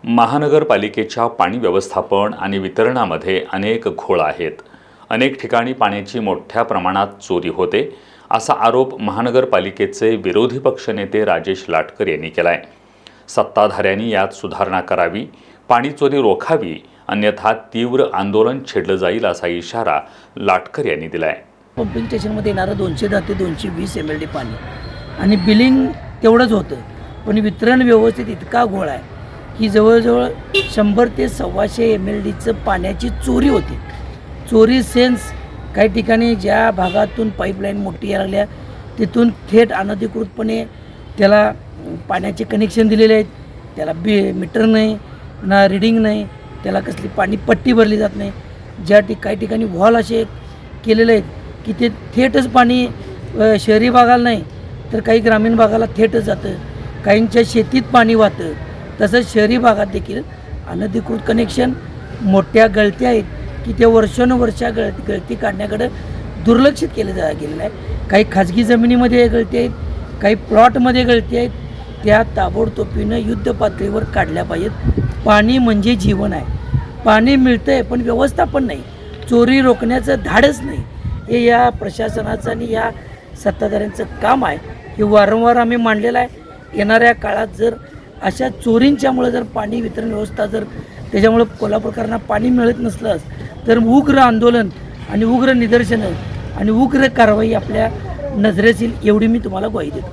महानगरपालिकेच्या पाणी व्यवस्थापन आणि वितरणामध्ये अनेक घोळ आहेत. अनेक ठिकाणी पाण्याची मोठ्या प्रमाणात चोरी होते, असा आरोप महानगरपालिकेचे विरोधी पक्षनेते राजेश लाटकर यांनी केलाय. सत्ताधाऱ्यांनी यात सुधारणा करावी, पाणी चोरी रोखावी, अन्यथा तीव्र आंदोलन छेडलं जाईल असा इशारा लाटकर यांनी दिलाय. पंपिंग स्टेशनमध्ये येणारं 210 ते 220 MLD पाणी आणि बिलिंग तेवढंच होतं, पण वितरण व्यवस्थेत इतका घोळ आहे की जवळजवळ 100 ते 125 MLDचं पाण्याची चोरी होती. चोरी सेन्स काही ठिकाणी ज्या भागातून पाईपलाईन मोठी यायला लागल्या तिथून थेट अनधिकृतपणे त्याला पाण्याचे कनेक्शन दिलेले आहेत. त्याला मीटर नाही ना रिडिंग नाही, त्याला कसली पाणी पट्टी भरली जात नाही. काही ठिकाणी वॉल असे केलेले आहेत की ते थेटच पाणी शहरी भागाला नाही तर काही ग्रामीण भागाला थेटच जातं. काहींच्या शेतीत पाणी वाहतं. तसंच शहरी भागात देखील अनधिकृत कनेक्शन, मोठ्या गळत्या आहेत की त्या वर्षानुवर्षा गळती काढण्याकडं दुर्लक्षित गेलेलं आहे. काही खाजगी जमिनीमध्ये गळती आहेत, काही प्लॉटमध्ये गळती आहेत. त्या ताबडतोबीनं युद्ध पातळीवर काढल्या पाहिजेत. पाणी म्हणजे जीवन आहे. पाणी मिळतं आहे पण व्यवस्थापन नाही, चोरी रोखण्याचं धाडस नाही. हे या प्रशासनाचं आणि या सत्ताधाऱ्यांचं काम आहे. हे वारंवार आम्ही मांडलेलं आहे. येणाऱ्या काळात जर अशा चोरींच्यामुळे जर पाणी वितरण व्यवस्था जर त्याच्यामुळं कोल्हापूरकरांना पाणी मिळत नसलं तर उग्र आंदोलन आणि उग्र निदर्शनं आणि उग्र कारवाई आपल्या नजरेस येईल, एवढी मी तुम्हाला ग्वाही देतो.